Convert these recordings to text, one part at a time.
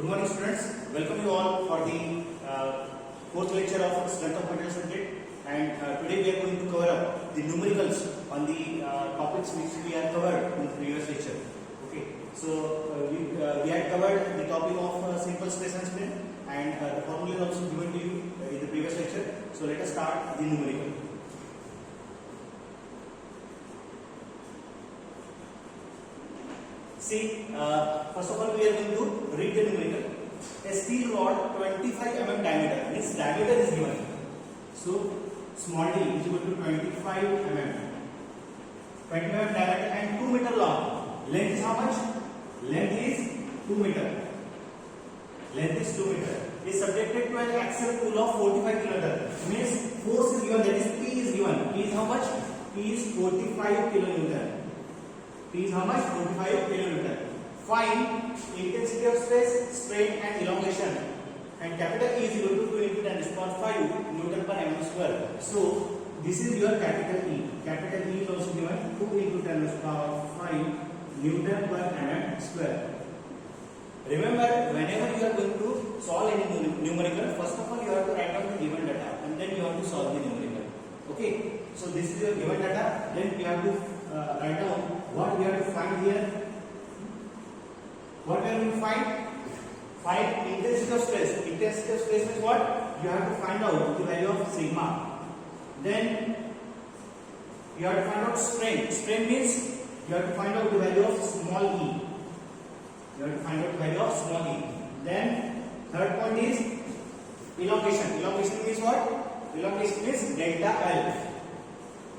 Good morning, students. Welcome you all for the fourth lecture of Strength of Material Circuit. And today we are going to cover up the numericals on the topics which we have covered in the previous lecture. Okay. So we had covered the topic of simple space and strain, and the formula is also given to you in the previous lecture. So let us start the numerical. See, first of all we are going to read the numerical. A steel rod 25 mm diameter, means diameter is given. So small d is equal to 25 mm. 20 mm diameter and 2 meter long. Length is how much? Length is 2 meter. Length is 2 meter. Is subjected to an axial pull of 45 kN. Means force is given, that is P is given. P is how much? P is 45 kN. P is how much? 45 kN. Find intensity of stress, strain and elongation. And capital E is equal to 2 into 10⁵ Newton per mm square. So this is your capital E. Capital E is also given 2 into 10⁵ Newton per mm square. Remember, whenever you are going to solve any numerical, first of all you have to write down the given data and then you have to solve the numerical. Okay. So this is your given data. Then you have to write down what we have to find here. What we are going to find? Find intensity of stress. Intensity of stress is what? You have to find out the value of sigma. Then you have to find out strain. Strain means you have to find out the value of small e. You have to find out the value of small e. Then third point is elongation. Elongation means what? Elongation means delta L.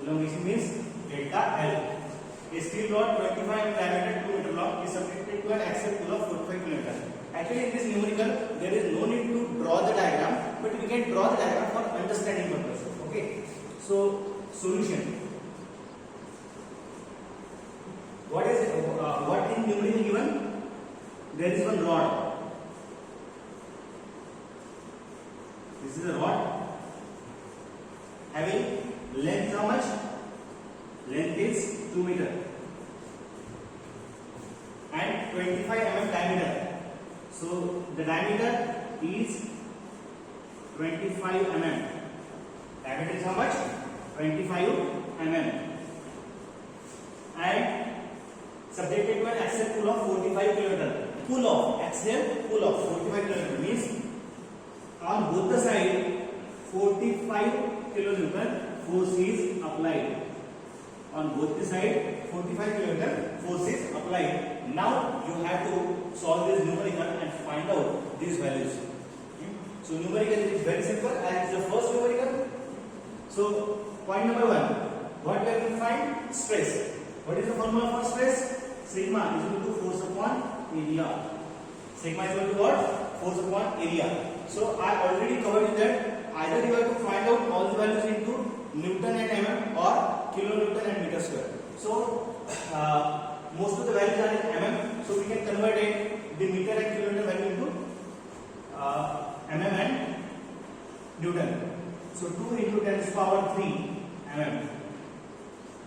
Elongation means delta L. A steel rod 25 mm diameter 2 meter long is subjected to an axial pull of 45 kN. Actually, in this numerical, there is no need to draw the diagram, but we can draw the diagram for understanding purpose. Okay. So, solution. What is what in numerical given? There is one rod. This is a rod having length how much? Length is 2 meter and 25 mm diameter. So the diameter is 25 mm. Diameter is how much? 25 mm. And subjected to an axial pull of 45 kN. Pull of axial pull of 45 kN means on both the side 45 kN force is applied. On both the side 45 kN force is applied. Now you have to solve this numerical and find out these values. Okay. So numerical is very simple and it's the first numerical. So point number 1, what we are going to find? Stress. What is the formula for stress? Sigma is equal to force upon area. Sigma is equal to what? Force upon area. So I already covered in that either you have to find out all the values into Newton and mm or kilonewton and meter square. So most of the values are in mm, so we can convert it the meter and kilonewton value into mm and Newton. So 2 into 10 to the power 3 mm.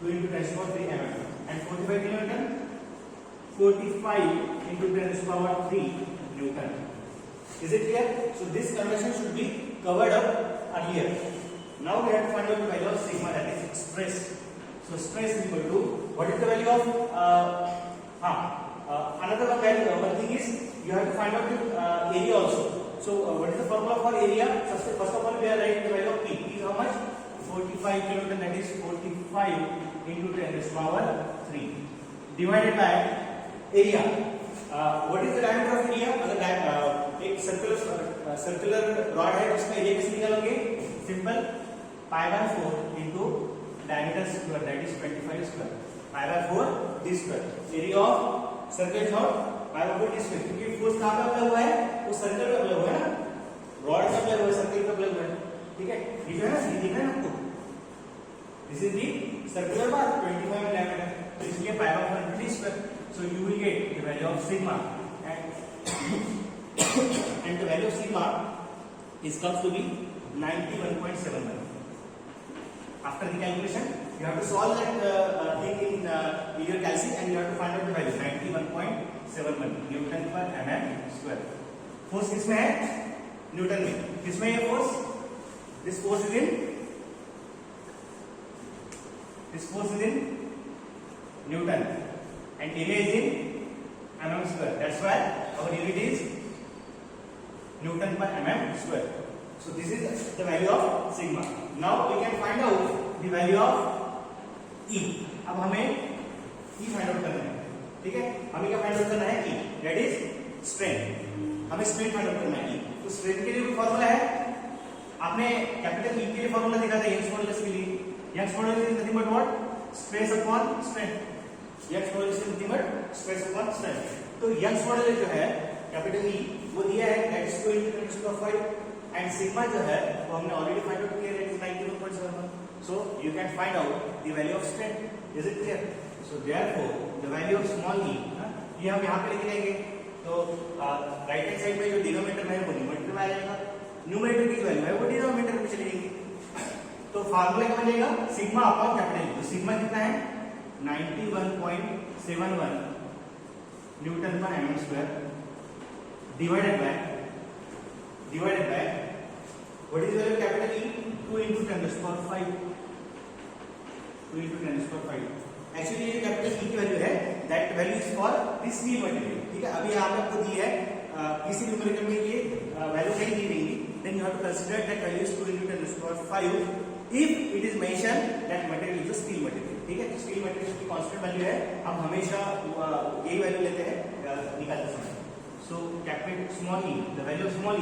2 into 10 to the power 3 mm. And 45 kilonewton? 45 into 10 to the power 3 Newton. Is it clear? So this conversion should be covered up earlier. Now we have to find out the value of sigma, that is stress. So stress is equal to, what is the value of another one value, one thing is you have to find out the area also. So what is the formula for area? First of all we are writing the value of P. P is how much? 45 kN, that is 45 into 10 to the power 3 divided by area. What is the diameter of area? अगर एक circular rod है उसका area कैसे निकालोगे? Simple, pi by 4 into diameter square, that is 25 square. Pi by 4 d square. Area of circle is what? Pi by 4 d square. क्योंकि force कहाँ पे apply हुआ है? वो सर्कल पे अप्लाई हुआ है ना? रॉड पे अप्लाई हुआ है, सर्कल पे अप्लाई हुआ है. ठीक है? ये जो है ना, ये दिख रहा है ना आपको? This is the circular bar, 25 mm diameter. So इसलिए pi by 4 d square. So you will get the value of sigma, and the value of sigma is comes to be 91.71. After the calculation, you have to solve that thing in your calci and you have to find out the value 91.71 Newton per mm square. Force किसमें है? Newton में। किसमें ये force? This force is in newton and area is in mm square. That's why our unit is Newton per mm square. So this is the value of sigma. Now we can find out the value of E. अब हमें E find out करना है, ठीक है? हमें क्या find out करना है? E, that is strain. हमें strain फाइंड आउट करना है E. तो strain के लिए कोई फॉर्मूला है? आपने कैपिटल E के लिए फॉर्मूला देखा था यंग्स मॉडुलस के लिए. Young's modulus is nothing but what? Stress upon strain. Young's modulus is nothing but stress upon strain. तो यंग्स मॉडुलस जो है कैपिटल E वो दिया है that is 2 into 10 to the 5 and sigma जो है वो हमने ऑलरेडी फाइंड आउट किया है, that is 91.71. So you can find out the value of strain. Is it clear? So therefore the value of small e ये हम यहाँ पे लेके जाएंगे तो राइट हैंड साइड में जो डिनोमिनेटर है वो न्यूमरेटर में आ जाएगा, न्यूमरेटर की वैल्यू है वो डिनोमिनेटर में चली जाएगी. तो फार्मूला क्या बनेगा? Sigma upon capital. तो सिग्मा कितना है? 91.71 Newton per mm square divided by what is the value of capital E? 2 into 10 to the power 5. 2 into 10 to the power 5. Actually ये कैपिटल E की वैल्यू है, that value is for this steel material. ठीक है, अभी यहाँ पे आपको दी है किसी न्यूमेरिकल में ये वैल्यू नहीं दी गई, then you have to consider that value is 2 into 10 to the power 5 if it is mention that material is a steel material. ठीक है, तो स्टील मटेरियल की कांस्टेंट वैल्यू है, हम हमेशा यही वैल्यू लेते हैं निकालते समय. So capital small e, the value of small e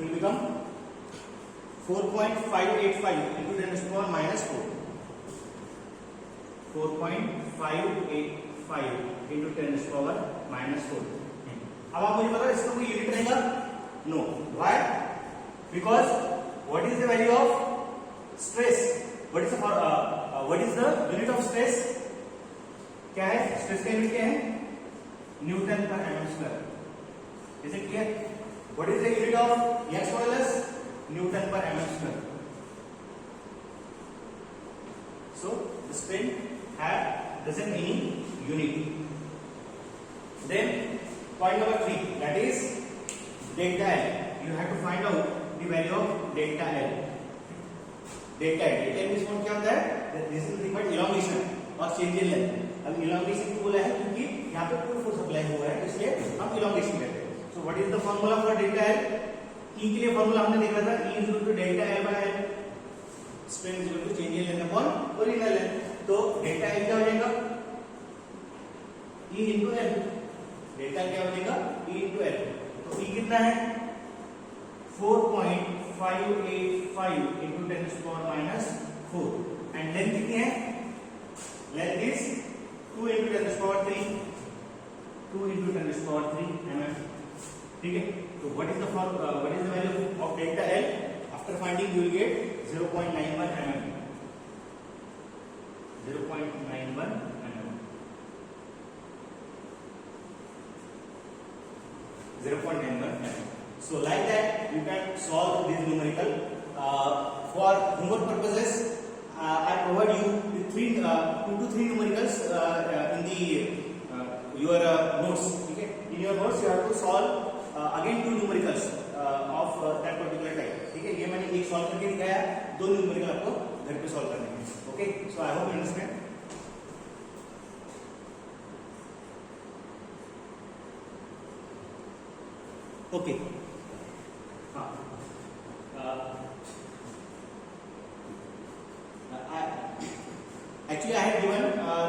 will become 4.585 into 10 to the power minus 4. 4.585 into 10 to the power minus 4. अब आप मुझे बताओ इसका कोई यूनिट रहेगा? No. Why? Because what is the value of stress? What is the unit of stress? क्या है stress का यूनिट? क्या है? Newton per mm square. Is it clear? What is the unit of Young's modulus? Newton per mm square. So the strain doesn't any unit. Then point number 3, that is delta L. You have to find out the value of delta L. Delta L means क्या होता है? This is nothing but elongation और change in length. अब elongation क्यों बोला है? क्योंकि यहाँ पे कोई फोर्स अप्लाई हुआ है, इसलिए हम elongation कहते हैं. So what is the formula for delta L? E के लिए फॉर्मूला हमने देखा था, E is equal to delta L by L. Strain is equal to change in length upon original length. तो डेल्टा L क्या हो जाएगा? E into L. डेल्टा क्या हो जाएगा? E into L. तो E कितना है? 4.585 into 10 to the power minus 4. And length कितनी है? Length is 2 into 10 to the power 3. 2 into 10 to the power 3 mm. ठीक है, तो what is the value of delta L? After finding you will get 0.91 mm. 0.91 mm. 0.91 mm. So like that you can solve this numerical. For homework purposes, I provide you with 2 to 3 numericals in the your notes. Okay, in your notes you have to solve again 2 numericals of that particular type. ठीक है, ये मैंने एक solve करके दिखाया, 2 numerical आपको घर पे सॉल्व करने हैं. Okay, so I hope you understand. Okay, हाँ, actually I had given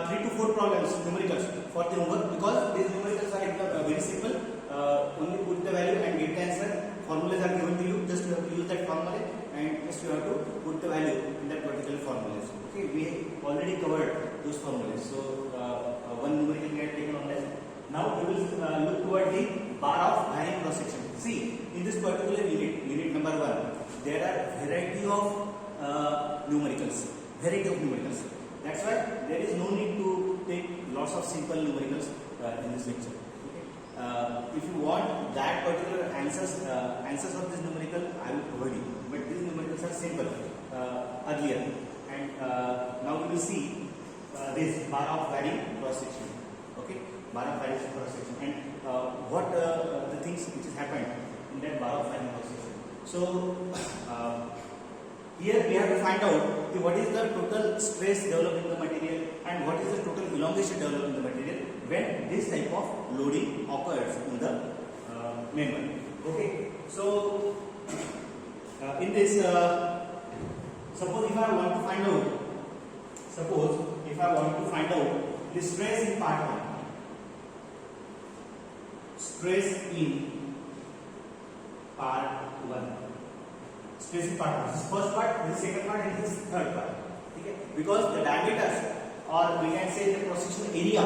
3 to 4 problems numericals for the homework because these numericals are very simple. Only put the value and get the answer. Formulas are given to you, just you have to use that formula and just you have to put the value in that particular formulas. Okay, we already covered those formulas, so one numerical we had taken on that. Now we will look toward the bar of varying cross section. See, in this particular unit number 1, there are variety of numericals. That's why there is no need to take lots of simple numericals in this lecture. If you want that particular answers of this numerical, I will provide you. But these numericals are simple earlier, and now we will see this bar of varying cross section. Okay, bar of varying cross section, and what the things which has happened in that bar of fine oscillation. So here we have to find out what is the total stress developed in the material and what is the total elongation developed in the material when this type of loading occurs in the member. Okay, so in this, suppose if I want to find out the stress in part 1, stress in part 1, stress in part 1, this is first part, this is second part, and this is third part. Okay, because the diameters or we can say the cross sectional area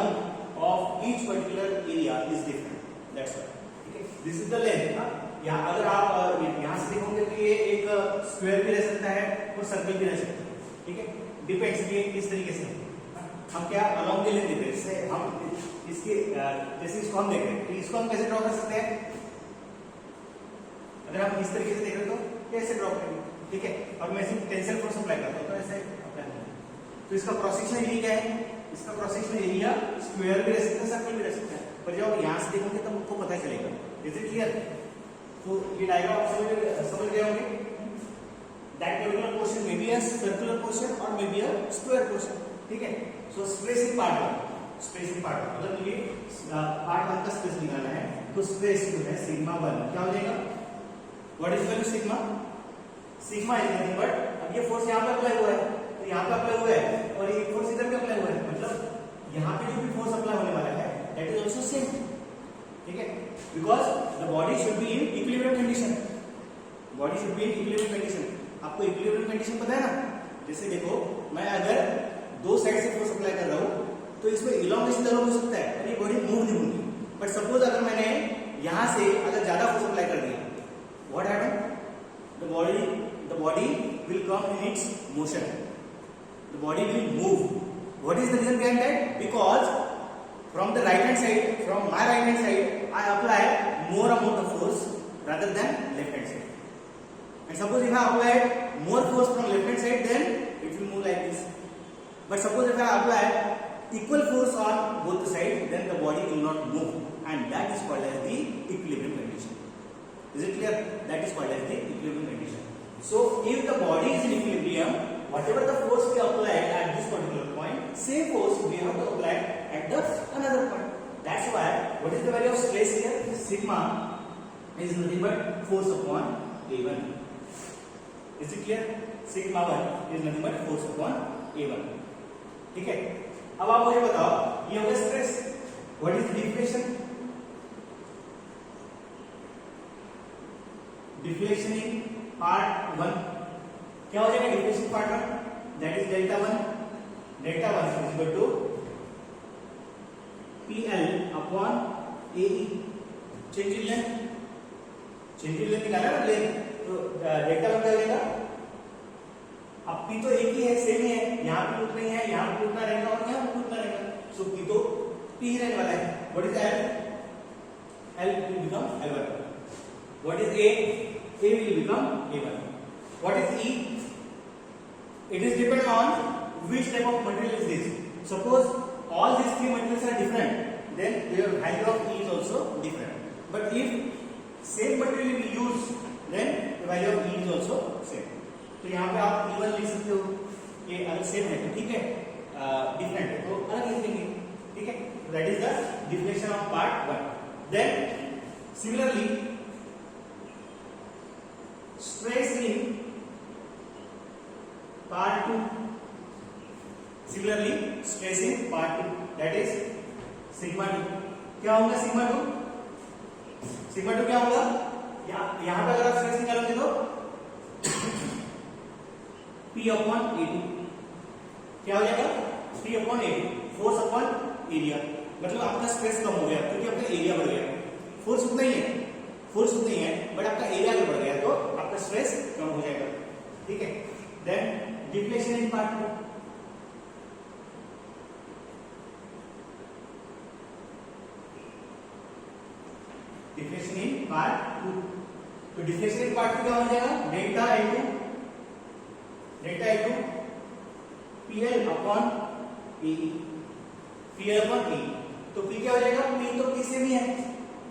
of each particular area is different. That's why. Okay, this is the length. यहाँ अगर आप यहाँ से देखोगे तो ये एक square भी रह सकता है और सर्कल भी रह सकता है. ठीक है, डिपेंड्स कि किस तरीके से हम क्या अलोंग द लेंथ पे से हम इसके जैसे इसको हम देख रहे हैं तो इसको हम कैसे ड्रॉ कर सकते हैं. अगर हम इस तरीके से देख रहे तो कैसे ड्रॉ करेंगे. ठीक है, और मैं इसे टेंसिल फोर्स अप्लाई करता हूं तो ऐसे अप्लाई करेंगे. तो इसका क्रॉस सेक्शनल एरिया क्या है, इसका क्रॉस सेक्शनल एरिया स्क्वायर भी रह सकता है सर्कल भी रह सकता है. पर जब आप यहां से देखोगे तब आपको पता चलेगा. Is it clear? तो ये डायग्राम आप समझ गए होंगे. That particular portion may be a circular portion और may be a square portion. ठीक है, सो स्ट्रेस इन पार्ट 1, अगर मुझे पार्ट 1 का स्ट्रेस निकालना है तो स्ट्रेस जो है सिग्मा 1 क्या हो जाएगा. What is value sigma? Sigma is nothing but, अब ये फोर्स यहां पे अप्लाई हुआ है तो यहां पे अप्लाई हुआ है और ये फोर्स इधर पे अप्लाई हुआ है, मतलब यहां पे जो भी फोर्स अप्लाई होने वाला है दैट इज आल्सो सेम. ठीक है, because the body should be in equilibrium condition. आपको इक्विलिब्रियम कंडीशन पता है ना. जैसे देखो मैं अगर दो साइड से फोर्स अप्लाई कर रहा हूं तो इसमें इलॉन्गेशन डेवलप हो सकता है और ये बॉडी मूव नहीं होगी. बट सपोज अगर मैंने यहां से अगर ज्यादा फोर्स अप्लाई कर दिया, what happen? The body will come in its motion, the body will move. What is the reason behind that? Because from the right hand side, from my right hand side, I apply more amount of force rather than left hand side. And suppose if I apply more force from left hand side, then it will move like this. But suppose if I apply equal force on both the sides, then the body will not move, and that is called as the equilibrium condition. Is it clear? That is called as the equilibrium condition. So if the body is in equilibrium, whatever the force we apply at this particular point, same force we have to apply at the another point. That's why what is the value of stress here? Sigma is nothing but force upon A1. Is it clear? Sigma 1 is nothing but force upon A1. ठीक है, अब आप मुझे बताओ ये हो गया stress. What is deflection? Deflection in part 1 क्या हो जाएगा? Deflection part 1 that is delta 1 is equal to PL upon AE. Change in length निकाला ना लेंथ, तो डेल्टा 1 क्या लेगा? अब P तो एक ही है, सेम ही है, यहाँ पे उतना ही है, यहाँ पे उतना रहेगा और यहाँ पे उतना रहेगा. सो P तो P ही रहने वाला है. What is L? L will become L1. What is A? A will become A1. What is E? It is depend on which type of material is this. Suppose all these three materials are different, then their value of E is also different. But if same material we use, then the value of E is also same. तो यहाँ पे आप E1 लिख सकते हो, ये अगर same है तो ठीक है, डिफरेंट है तो अलग लिख देंगे. ठीक है, that is the deflection of part 1. Then similarly stress in part 2. Similarly, stress in part 2, that is sigma 2. क्या होगा sigma 2? sigma 2 क्या होगा? यहाँ पे अगर आप स्ट्रेस निकालोगे तो P अपॉन A2 क्या हो जाएगा? P upon A2, force upon area. मतलब आपका स्ट्रेस कम हो गया क्योंकि आपका एरिया बढ़ गया. फोर्स उतना ही है बट आपका एरिया अगर बढ़ गया तो आपका स्ट्रेस कम हो जाएगा. ठीक है, then deflection in part 2. Deflection in part 2. तो डिफ्लेक्शन इन पार्ट 2 क्या हो जाएगा? Delta L2 PL upon AE. तो P क्या हो जाएगा? P तो P से भी है.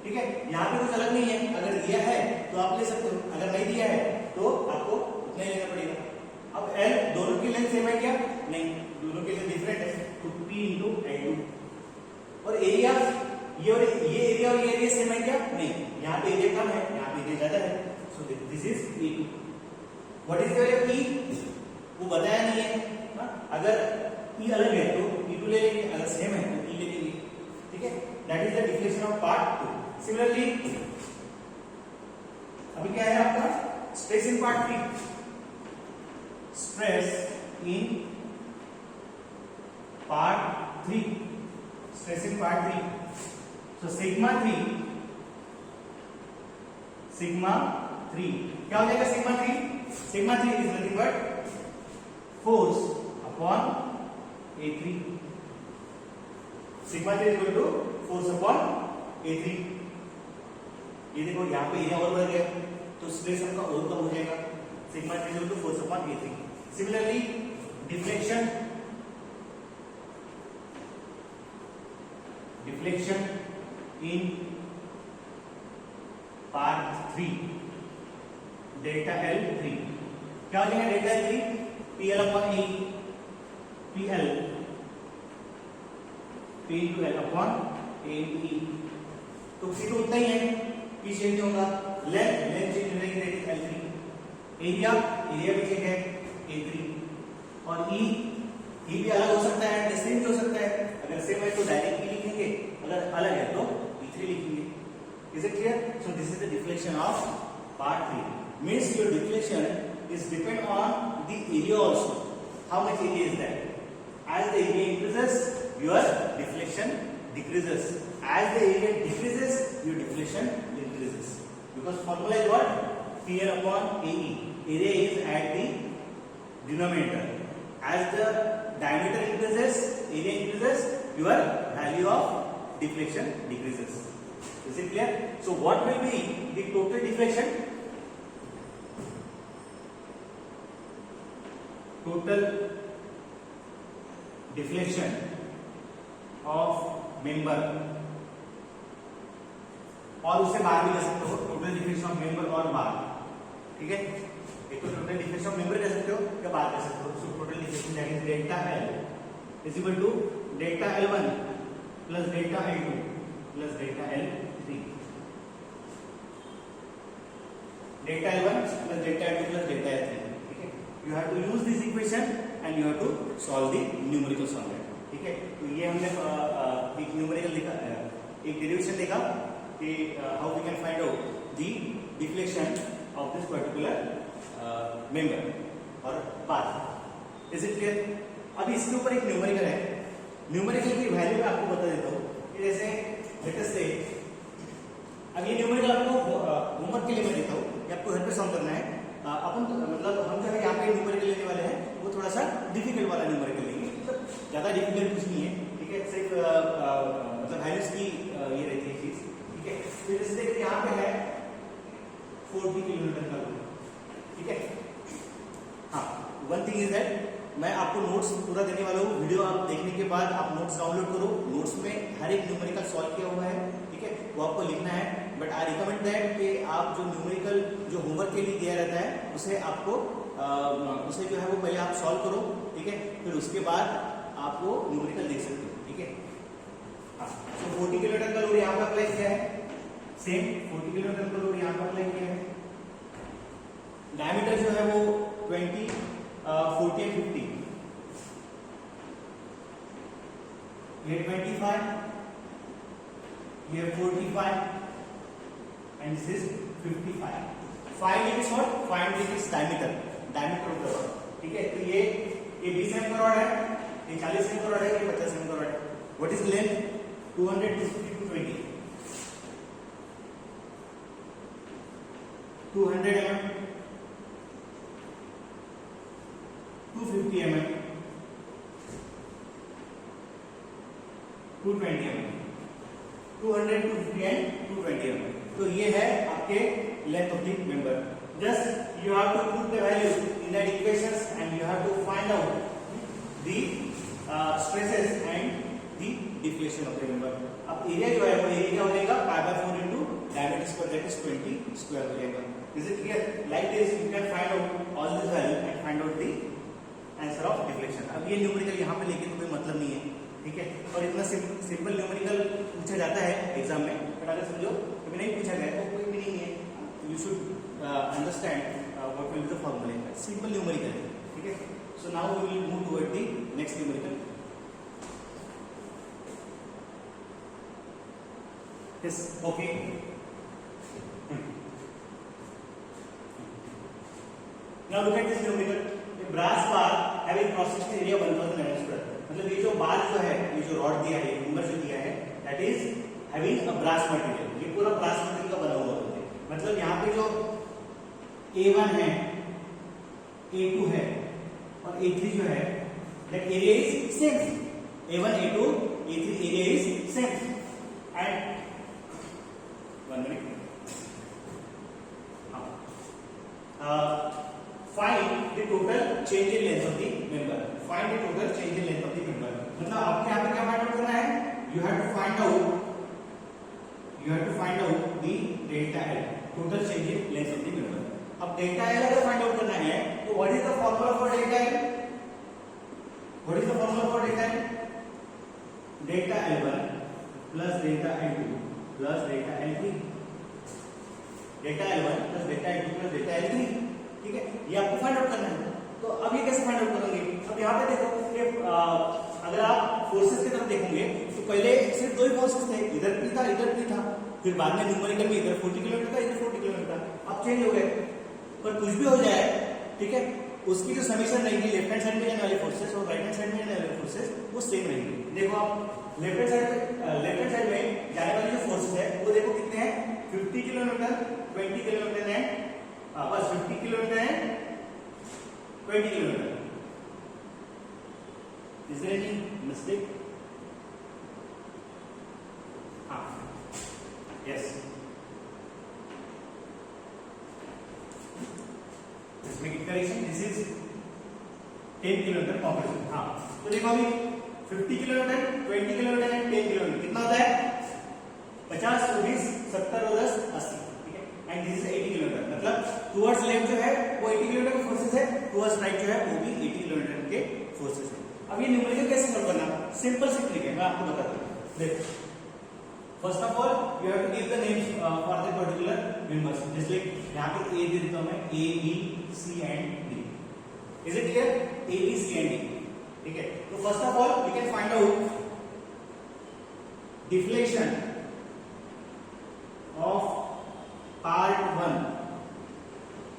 ठीक है, यहाँ पे कुछ अलग नहीं है, अगर दिया है तो आप ले सकते हो, अगर नहीं दिया है तो आपको उतना ही लेना पड़ेगा। अब L दोनों की लेंथ सेम है क्या? नहीं, दोनों की लेंथ डिफरेंट है, तो P इंटू L2। और एरिया, ये एरिया और ये एरिया सेम है क्या? नहीं, यहाँ पे एरिया कम है, यहाँ पे एरिया ज्यादा है, so this is E2। What is your E? वो बताया नहीं है, अगर E अलग है तो E2 ले लेंगे, अगर सेम है तो E ले लेंगे, ठीक है। That is the definition of part 2। Similarly अभी क्या है आपका stress in part 3। Stress in part 3, stress in part 3। So sigma 3 क्या हो जाएगा? Sigma 3 is nothing but force upon A3। Sigma 3 equal to force upon A3। ये देखो यहाँ पे एरिया और बढ़ गया तो स्ट्रेस हमका और कम हो जाएगा। Sigma 3 equal to force upon A3। Similarly deflection in part 3 delta L3 क्या हो जाएगा? Delta L3 PL upon E, PL P into L upon AE। तो P तो उतना ही है, P चेंज होगा, लेंथ चेंज हो जाएगी, दैट इज L3। एरिया भी चेंज है A3। और E भी अलग हो सकता है, सेम भी हो सकता है, अगर सेम है तो डायरेक्ट E लिखेंगे, अगर अलग है तो E3 लिखेंगे। Is it clear? So this is the deflection of part 3। Means your deflection is depend on the area also. How much area is that? As the area increases, your deflection decreases. As the area decreases, your deflection increases. Because formula is what? PL upon AE. Area is at the denominator. As the diameter increases, area increases, your value of deflection decreases. Is it clear? So what will be the total deflection? Total deflection of member, और उससे बार भी ले सकते हो, total deflection of member और बार, ठीक है। एक तो टोटल डिफ्लेक्शन ऑफ मेंबर कह सकते हो या बार कह सकते हो। So total deflection that is delta L is equal to delta L1 plus delta L2 plus delta L3। Delta L1 plus delta L2 plus delta L3। You have to use this equation and you have to solve the numericals on that, ठीक है। तो ये हमने एक numerical देखा, एक derivation देखा कि how we can find out the deflection of this particular member और path। Is it clear? अब इसके ऊपर एक न्यूमेरिकल है, न्यूमेरिकल की वैल्यू मैं आपको बता देता हूँ कि जैसे लेट अस से, अब ये न्यूमेरिकल आपको होमवर्क के लिए मैं देता हूँ, ये आपको घर पे सॉल्व करना है। अपन मतलब हम जो है यहाँ पे न्यूमेरिकल लेने वाले हैं वो थोड़ा सा डिफिकल्ट वाला न्यूमेरिकल लेंगे, मतलब ज्यादा डिफिकल्ट कुछ नहीं है, ठीक है। सिर्फ मतलब वैल्यूज की ये रहती है चीज, ठीक है। फिर जैसे देखिए यहाँ पे है 40 किलोमीटर का रूट, ठीक है। हाँ, वन थिंग इज दैट मैं आपको नोट्स पूरा देने वाला हूँ, वीडियो आप देखने के बाद आप नोट्स डाउनलोड करो, नोट्स में हर एक न्यूमेरिकल सॉल्व किया हुआ है, ठीक है, वो आपको लिखना है। बट आई रिकमेंड दैट कि आप जो न्यूमेरिकल जो होमवर्क के लिए दिया रहता है उसे आपको उसे जो है वो पहले आप सॉल्व करो, ठीक है, फिर उसके बाद आप वो न्यूमेरिकल देख सकते हो, ठीक है। हाँ, तो 40 किलोमीटर का लोड यहाँ पर अप्लाई किया है, सेम 40 किलोमीटर का लोड यहाँ पर अप्लाई किया है। डायमीटर जो है वो 20, 40 एंड 50, ये 25, ये 45 and this is 55. Find it is what? Find it is diameter of the rod, ठीक है। तो ये 20 mm का रॉड है, ये 40 mm का रॉड है, ये 50 mm का रॉड है। What is length? 200, 250, 220, 200 mm, 250 mm, 220 mm, 200, 250 and 220 mm। तो ये है आपके length of the member. Just you have to put the value in that equations and you have to find out the stresses and the deflection of the member. अब area जो है वो area हो जाएगा pi by 4 into diameter square, that is 20 square हो जाएगा. Is it clear? Like this you can find out all this value and find out the answer of deflection. अब ये न्यूमेरिकल यहाँ पे लेके तो कोई मतलब नहीं है, ठीक है. और इतना सिंपल न्यूमेरिकल पूछा जाता है एग्जाम में, बट अगर समझो कभी नहीं पूछा गया तो कोई मीनिंग नहीं है. You should understand what will be the formula. Simple numerical है, ठीक है. So now we will move toward the next numerical. Yes, okay. Now look at this numerical. A brass bar having cross section area 1000 mm square. मतलब ये जो बार जो है, ये जो रॉड दिया है, नंबर जो दिया है, that is having a brass material. ये पूरा brass material का बना हुआ है. मतलब यहाँ पे जो A1 है, A2 है और A3 जो है, that area is same. A1, A2, A3 area is same. And 1 minute. Find the total change in length of the member. Find the total change in length of the member. मतलब आपके यहाँ पे क्या find out करना है? You have to find out the delta L. Total change in length of the member. अब delta L अगर find out करना है, तो what is the formula for delta L? What is the formula for delta L? Delta L1 plus delta L2 plus delta L3. Delta L1 plus delta L2 plus delta L3. ठीक है, ये आपको find out करना है. तो अब ये कैसे फाइंड आउट करेंगे? अब यहाँ पे देखो कि अगर आप फोर्सेस की तरफ देखोगे तो पहले सिर्फ दो ही फोर्सेस थे, इधर भी था इधर भी था. फिर बाद में न्यूमेरिकल में इधर 40 किलोमीटर था इधर 40 किलोमीटर था. अब चेंज हो गए. पर कुछ भी हो जाए, ठीक है, उसकी जो समीशन रहेगी लेफ्ट हैंड साइड में जाने वाले फोर्सेस और राइट हैंड साइड में जाने वाले फोर्सेस वो सेम रहेंगे. देखो आप लेफ्ट हैंड साइड में जाने वाले जो फोर्सेस है वो देखो कितने हैं, 50 किलोमीटर, 20 किलोमीटर है, बस 50 किलोमीटर है, 20 kilometre. Is there any mistake? हाँ, yes. Let's make it correction. This is 10 kilometre compression. हाँ, तो देखो अभी 50 किलोमीटर, 20 किलोमीटर एंड 10 किलोमीटर कितना होता है? 50, 20, 70 और 10, 80. And this is 80 kilometre. मतलब टुवर्ड्स लेफ्ट जो है वो 80 किलोमीटर का फोर्सेस है, टुवर्ड्स राइट जो है वो भी 80 किलोमीटर के फोर्सेस है. अब ये न्यूमेरिकल कैसे सॉल्व करना? सिंपल सी ट्रिक है, मैं आपको बताता हूं. देखो, first of all you have to give the names for the particular members. जैसे यहां पे ए दे देता हूं मैं, A B C and D. Is it clear? A B C and D. ठीक है, तो first of all we can find out deflection of part 1.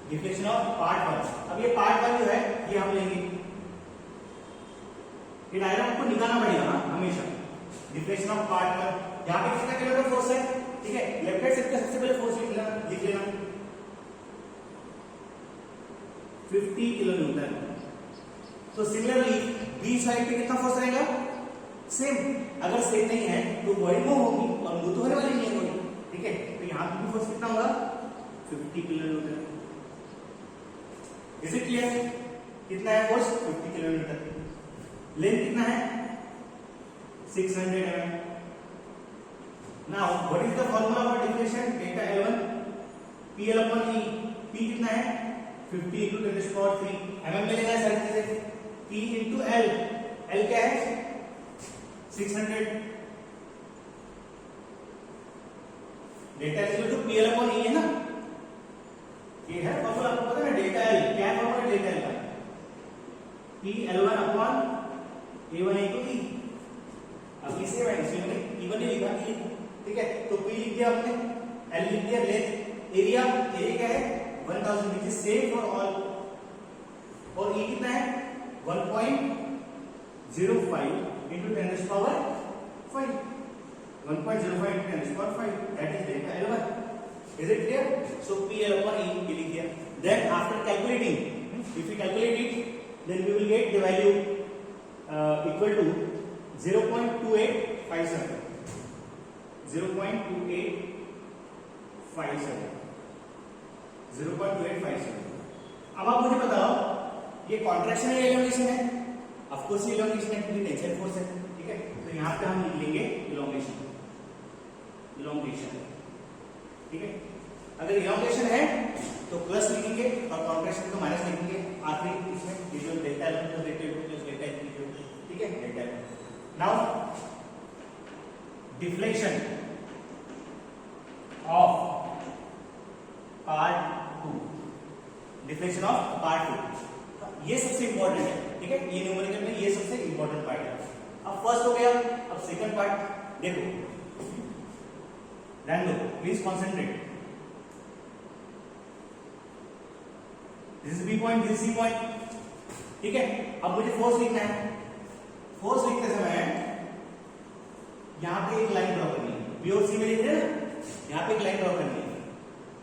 Deflection of part 1. अब ये पार्ट 1 जो है ये हम लेंगे, ये डायग्राम आपको निकालना पड़ेगा ना हमेशा. डिफ्लेक्शन ऑफ पार्ट 1, यहां पे कितना किलोमीटर फोर्स है, ठीक है. लेफ्ट हैंड साइड का सबसे पहले फोर्स लिख लेना 50 किलोमीटर. तो सिमिलरली बी साइड पे कितना फोर्स रहेगा? सेम. अगर सेम नहीं है तो बॉडी मूव होगी और मूव तो होने वाली नहीं है बॉडी, ठीक है. तो यहां पे फोर्स कितना होगा? 50 किलोमीटर. Is it clear? कितना है फोर्स? 50 किलोमीटर. लेंथ कितना है? 600 mm. Now what is the formula for deflection? Delta L1 PL upon E. P कितना है? 50 into 10⁻³ mm में लेना है सारी चीजें. P into L. L क्या है? 600. Delta is equal to PL upon E है ना. ये है फार्मूला, आपको पता है ना डेल्टा L क्या है? फार्मूला डेल्टा L का PL1 upon A1 into E. अब इसे मैं E1 नहीं लिखा, ठीक है. तो P लिख दिया आपने, L लिख दिया, लेंथ, एरिया क्या है? 1000 which is same for all. और E कितना है? 1.05 into 10⁻⁵. 1.05 into 10⁻⁵. That is delta L1. Is it clear? So PL upon E लिख दिया. Then after calculating, if we calculate it, then we will get the value equal to 0.2857. 0.2857. अब आप मुझे बताओ ये कॉन्ट्रैक्शन है या इलोंगेशन है? ऑफ कोर्स ये इलोंगेशन है क्योंकि टेंशन फोर्स है, ठीक है. तो यहां पे हम लिख लेंगे इलोंगेशन. ठीक है। अगर इलॉन्गेशन है तो प्लस लिखेंगे और कॉन्ट्रैक्शन को माइनस लिखेंगे आखिरी इसमें, ये जो delta L plus delta two plus delta L, ठीक है, delta L. Now deflection of part 2, deflection of part 2, ये सबसे इंपॉर्टेंट है, ठीक है, ये न्यूमेरिकल में ये सबसे इंपॉर्टेंट पार्ट है। अब फर्स्ट हो गया, अब सेकंड पार्ट देखो, ध्यान दो, please concentrate. This is B point, this C point, ठीक है। अब मुझे फोर्स लिखना है। फोर्स लिखते समय यहां पे एक लाइन ड्रॉ करनी है, बी और सी में लिख रहे हैं ना, यहां पे एक लाइन ड्रॉ करनी है।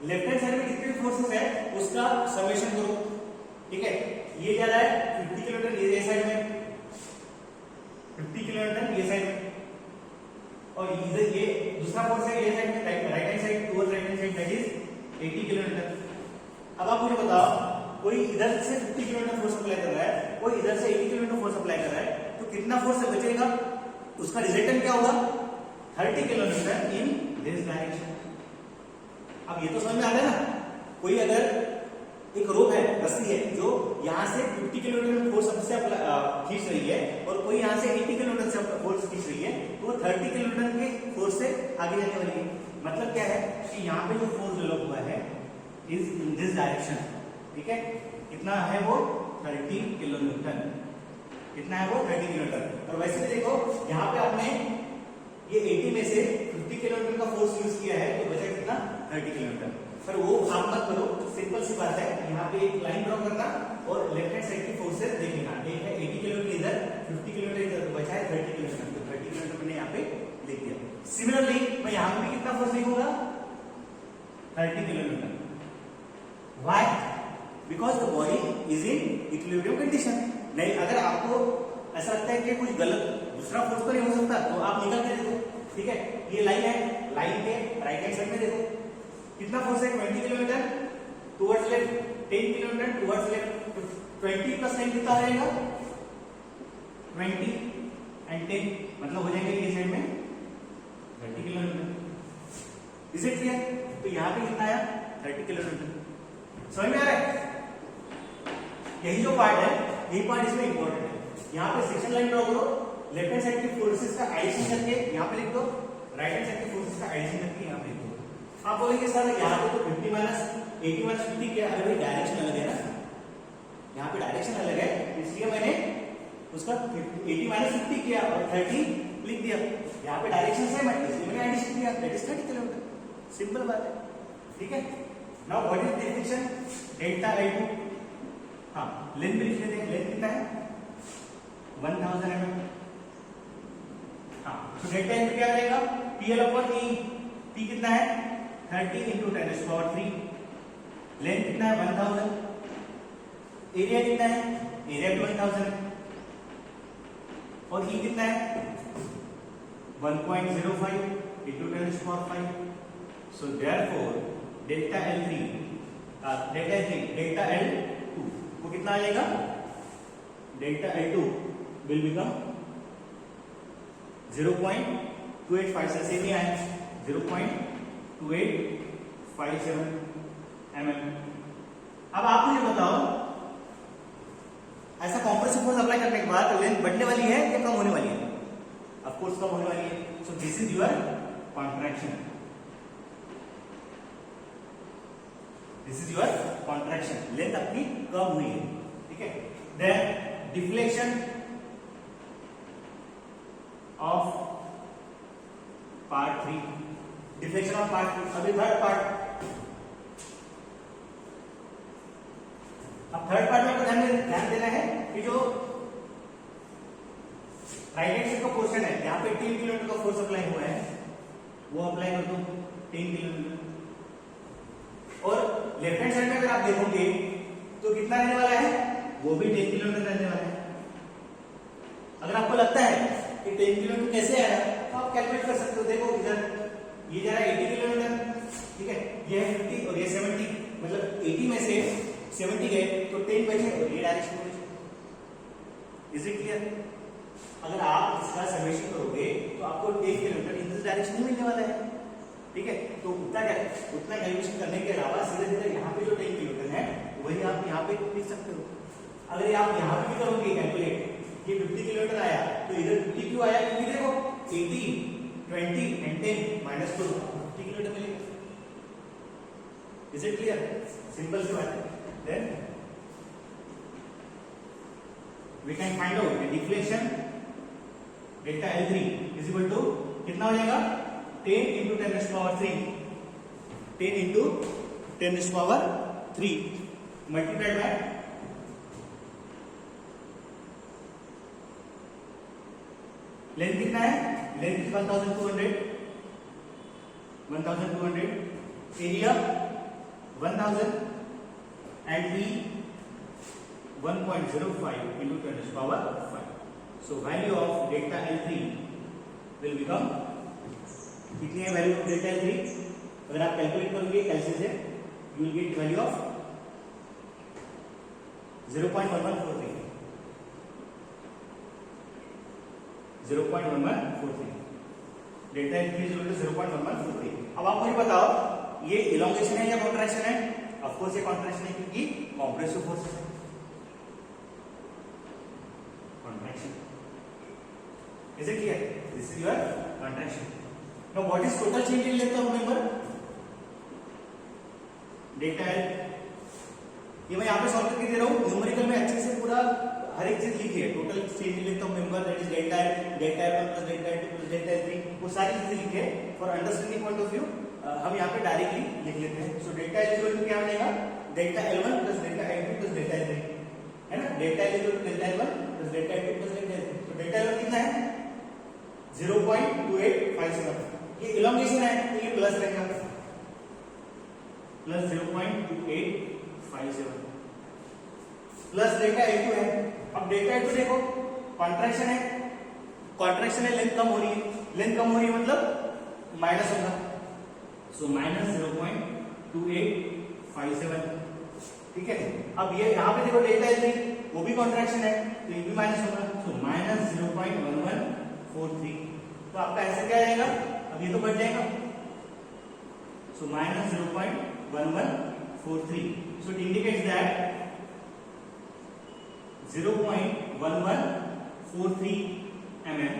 लेफ्ट हैंड साइड में जितने भी फोर्सेस है उसका समेशन करो, ठीक है। ये जा रहा है 50 किलोमीटर ये साइड में, 50 किलोमीटर ये साइड में, और इधर ये दूसरा फोर्स है ये साइड में, right hand side, towards right hand side, that is 80 kilometre. अब आप मुझे बताओ, कोई इधर से 50 किलोमीटर फोर्स अप्लाई कर रहा है, कोई इधर से 80 किलोमीटर फोर्स अप्लाई कर रहा है, तो कितना फोर्स बचेगा, उसका रिजल्टेंट क्या होगा, 30 किलोमीटर इन दिस डायरेक्शन। अब ये तो समझ में आ रहा है ना, कोई अगर एक रोप है, रस्सी है, जो यहां से 50 किलोमीटर फोर्स से खींच रही है और कोई यहां से 80 किलोमीटर से फोर्स खींच रही है, तो 30 किलोमीटर के फोर्स से आगे जाने वाली है। मतलब क्या है कि यहाँ पे जो फोर्स डेवलप हुआ है इज इन दिस डायरेक्शन, ठीक है। कितना है वो, 30 किलोमीटर, कितना है वो 30 किलोमीटर। और वैसे भी देखो यहाँ पे आपने ये 80 में से 50 किलोमीटर का फोर्स यूज किया है, तो बचा कितना, 30 किलोमीटर। पर वो आप मत करो, सिंपल सी बात है, यहाँ पे एक लाइन ड्रॉ करना और लेफ्ट हैंड साइड की फोर्सेस देख लेना। एक है 80 किलोमीटर इधर, 50 किलोमीटर इधर, तो बचा है 30 किलोमीटर, तो 30 किलोमीटर मैंने यहाँ पे लिख दिया। सिमिलरली मैं यहाँ पे भी कितना फोर्स लिखूंगा, 30 kilometre. Why, because the body is in equilibrium condition. नहीं, अगर आपको ऐसा लगता है कि कुछ गलत दूसरा फोर्स तो नहीं हो सकता, तो आप निकल के देखो, ठीक है। ये लाइन है, लाइन के राइट हैंड साइड में देखो कितना फोर्स है, 20 kilometre towards left, 10 kilometre towards left, 20 plus 10 कितना रहेगा, 20 एंड 10, मतलब हो जाएगा ये साइड में 30 किलोमीटर। Is it clear? तो यहाँ पे कितना आया, 30 किलोमीटर। समझ में आ रहा है? यही जो पार्ट है, यही पार्ट इसमें इंपॉर्टेंट है। यहाँ पे सेक्शन लाइन ड्रॉ करो, लेफ्ट हैंड साइड की फोर्सेस का एडिशन करके यहाँ पे लिख दो, राइट हैंड साइड की फोर्सेस का एडिशन करके यहाँ पे लिख दो। आप बोलेंगे सर यहाँ पे तो 50 माइनस 80 माइनस 50 क्या, अरे भाई डायरेक्शन अलग है ना, यहाँ पे डायरेक्शन अलग है, इसलिए मैंने उसका 80 माइनस 50 किया और 30 लिख दिया। यहाँ पे डायरेक्शन सेम है, इसलिए मैंने एडिशन किया, दैट इज 30 किलोमीटर। सिंपल बात है, ठीक है। Now what is definition, delta L2, हाँ लेंथ भी लिख लेते हैं, लेंथ कितना है 1000 mm। हाँ तो डेल्टा L क्या रहेगा, PL/E, P कितना है 30 इंटू 10⁻3, लेंथ कितना है 1000, एरिया कितना है, एरिया भी 1000 और E कितना है 1.05 into 10⁵। So therefore delta L2 वो कितना आ जाएगा, डेल्टा L2 विल बिकम 0.285, से भी आए 0.2857 mm। अब आप मुझे बताओ, ऐसा कॉम्प्रेसिव फोर्स अप्लाई करने के बाद लेंथ बढ़ने वाली है या कम होने वाली है? ऑफ कोर्स कम होने वाली है। So this is your contraction, this is your contraction, length आपकी कम हुई है, ठीक है। Then deflection of part 3, deflection of part 3। अभी थर्ड पार्ट, अब थर्ड पार्ट में आपको ध्यान देना है कि जो राइट हैंड साइड का पोर्शन है, यहाँ पे 10 किलोमीटर का फोर्स अप्लाई हुआ है, वो अप्लाई कर दो 10 किलोमीटर। और लेफ्ट हैंड साइड में अगर आप देखोगे तो कितना रहने वाला है, वो भी 10 किलोमीटर रहने वाला है। अगर आपको लगता है कि 10 किलोमीटर कैसे आया, तो आप कैलकुलेट कर सकते हो। देखो इधर ये जा रहा है 80 किलोमीटर, ठीक है, ये है 50 और ये 70, मतलब 80 में से 70 गए तो 10 बचे और ये डायरेक्शन में। Is it clear? अगर आप इसका समेशन करोगे तो आपको 10 किलोमीटर इन दिस डायरेक्शन ही मिलने वाला है, ठीक है, तो उतना कैलकुलेशन करने के अलावा सीधे सीधे यहाँ पे जो 10 किलोन्यूटन है वही आप यहाँ पे लिख सकते हो। अगर आप यहाँ पे भी करोगे कैलकुलेट, ये 50 किलोमीटर आया तो इधर 50 क्यों आया, क्योंकि देखो 80, 20 and 10 माइनस 2 50 किलोमीटर मिलेगा। Is it clear? सिंपल सी बात है। Then we can find out the deflection delta L3 is equal to कितना हो जाएगा, 10 into 10 raised to power 3, 10 into 10 raised to power 3 multiplied by length कितना है, length 1200, area 1000 and E 1.05 into 10 raised to power 5. So value of delta L3 will become, कितनी है value of delta L3? अगर आप calculate करोगे कैसे से, you will get value of 0.1143, 0.1143 delta L3 is equal to 0.1143। अब आप मुझे बताओ ये इलोंगेशन है या कॉन्ट्रैक्शन है? ऑफ कोर्स ये कॉन्ट्रैक्शन है क्योंकि कंप्रेसिव फोर्स है, contraction. Is it clear? This is your contraction. Now what is total change in length of member? Delta L, ये मैं यहाँ पे सॉल्व करके दे रहा हूँ, न्यूमेरिकल में अच्छे से पूरा हर एक चीज लिखी है। Total change in length of member that is delta L, delta L1 plus delta L2 plus delta L3, वो सारी चीजें लिखी है। For understanding point of view हम यहाँ पे डायरेक्टली लिख लेते हैं। So delta L equal to क्या बनेगा, delta L1 plus delta L2 plus delta L3, है ना। Delta L equal to delta L1 plus delta L2 plus delta L3। तो डेल्टा L1 कितना है, 0.2857। ये इलोंगेशन है तो ये प्लस रहेगा, प्लस 0.2857 प्लस डेल्टा L2 है। अब डेल्टा L2 देखो कॉन्ट्रैक्शन है, कॉन्ट्रैक्शन है, लेंथ कम हो रही है, लेंथ कम हो रही है मतलब माइनस होगा। सो माइनस 0.2857, ठीक है। अब ये यहाँ पे देखो डेल्टा L3 वो भी कॉन्ट्रैक्शन है तो ये भी माइनस होगा। So minus 0.1143। तो आपका ऐसे क्या आएगा, अब ये तो बढ़ जाएगा। So minus 0.1143। So it indicates that 0.1143 mm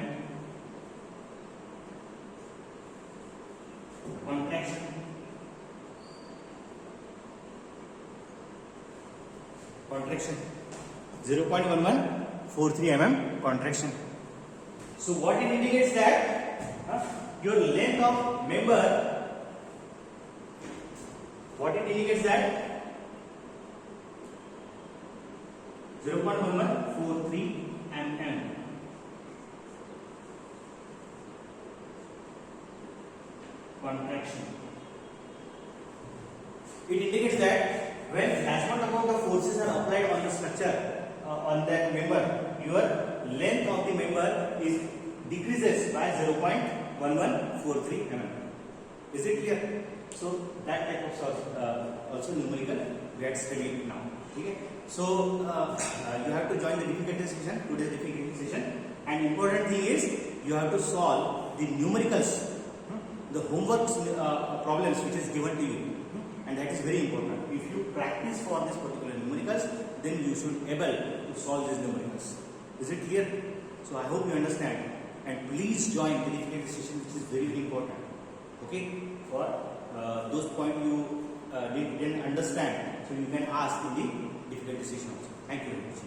contraction. Contraction 0.1143 mm contraction. So what it indicates that your length of member, what it indicates that 0.1143 mm contraction. It indicates that when maximum amount of forces are applied on the structure on that member, your length of the member is decreases by 0.1143 mm. Is it clear? So that type of also numerical we had studied now. Okay. So you have to join the difficulty session, today's difficulty session, and important thing is you have to solve the numericals, the homework problems which is given to you, and that is very important. If you practice for this particular numericals, then you should able to solve these numericals. Is it clear? So I hope you understand, and please join the difficulty session, which is very, very important. Okay, for those points you didn't understand, so you can ask in the difficulty session also. Thank you very much.